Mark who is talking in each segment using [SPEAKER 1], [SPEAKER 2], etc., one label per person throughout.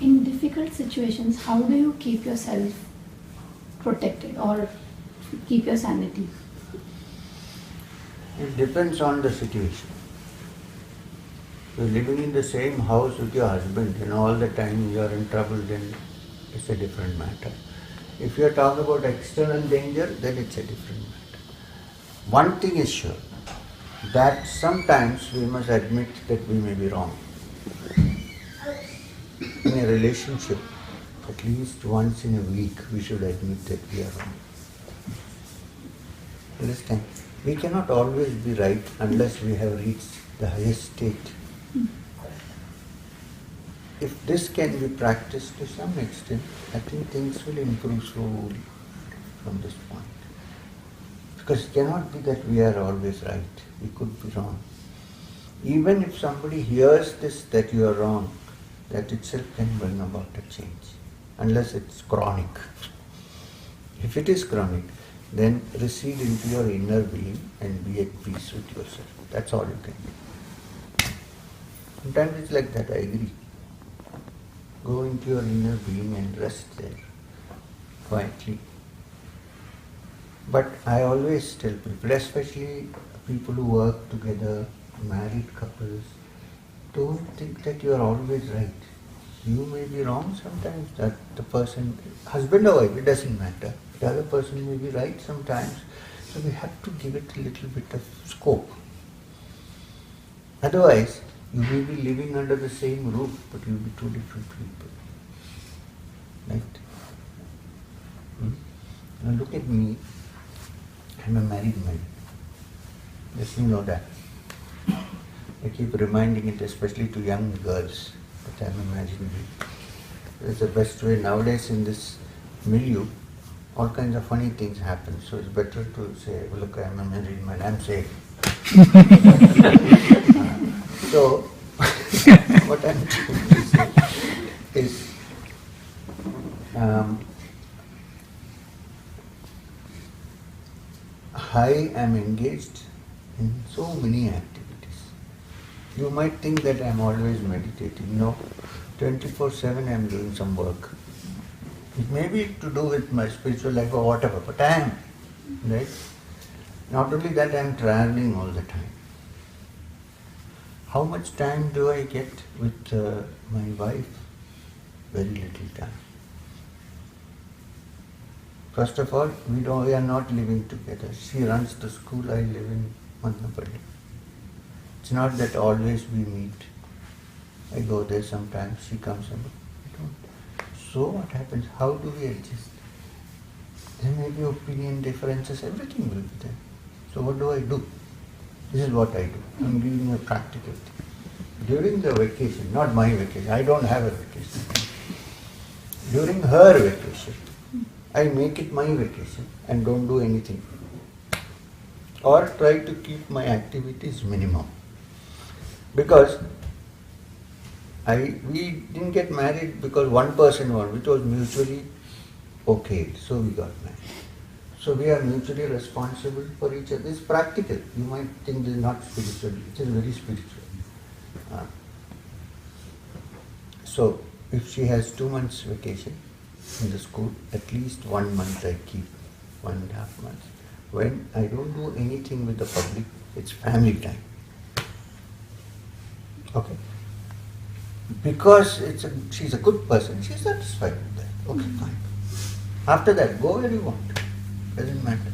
[SPEAKER 1] in difficult situations, how do you keep yourself protected or keep your sanity?
[SPEAKER 2] It depends on the situation. You're living in the same house with your husband and all the time you are in trouble, then it's a different matter. If you are talking about external danger, then it's a different matter. One thing is sure, that sometimes we must admit that we may be wrong. In a relationship, at least once in a week, we should admit that we are wrong. Understand? We cannot always be right unless we have reached the highest state. If this can be practiced to some extent, I think things will improve slowly from this point. Because it cannot be that we are always right. We could be wrong. Even if somebody hears this, that you are wrong, that itself can bring about a change, unless it's chronic. If it is chronic, then recede into your inner being and be at peace with yourself. That's all you can do. Sometimes it's like that, I agree. Go into your inner being and rest there, quietly. But I always tell people, especially people who work together, married couples, don't think that you are always right. You may be wrong sometimes, that the person, husband or wife, it doesn't matter. The other person may be right sometimes. So we have to give it a little bit of scope. Otherwise, you may be living under the same roof, but you'll be two different people. Right? Now look at me. I'm a married man. Just you know that. I keep reminding it, especially to young girls, that I'm a married man. That's the best way. Nowadays in this milieu, all kinds of funny things happen. So it's better to say, oh, look, I'm a married man, I'm safe. So, what I'm trying to say is, I am engaged in so many activities. You might think that I'm always meditating. No, 24/7 I'm doing some work. It may be to do with my spiritual life or whatever, but I am, right? Not only that, I'm traveling all the time. How much time do I get with my wife? Very little time. First of all, we are not living together. She runs the school, I live in Madhya. It's not that always we meet. I go there sometimes, she comes and we don't. So what happens? How do we adjust? There may be opinion differences, everything will be there. So what do I do? This is what I do. I'm giving you a practical thing. During the vacation, not my vacation, I don't have a vacation. During her vacation, I make it my vacation and don't do anything. Or try to keep my activities minimum. Because we didn't get married because one person wanted, it was mutually okay, so we got married. So we are mutually responsible for each other. It's practical. You might think this is not spiritual, it is very spiritual. So if she has 2 months vacation in the school, at least 1 month I keep, 1.5 months. When I don't do anything with the public, it's family time. Okay. Because she's a good person, she's satisfied with that. Okay, fine. After that, go where you want. Doesn't matter.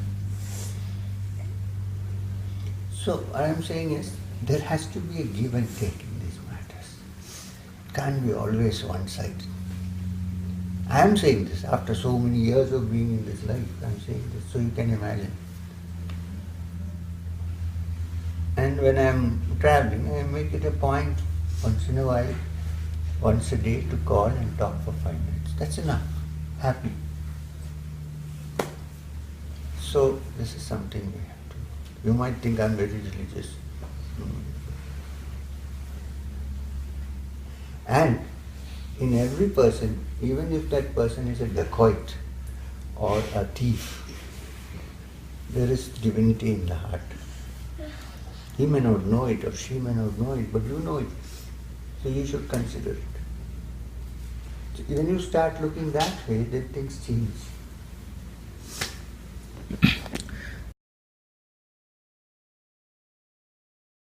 [SPEAKER 2] So what I am saying is, there has to be a give and take in these matters. It can't be always one-sided. I am saying this after so many years of being in this life. I am saying this so you can imagine. And when I am traveling, I make it a point once in a while, once a day, to call and talk for 5 minutes. That's enough. Happy. So this is something we have to do. You might think I'm very religious. And in every person, even if that person is a dacoit or a thief, there is divinity in the heart. He may not know it or she may not know it, but you know it. So you should consider it. when you start looking that way, then things change.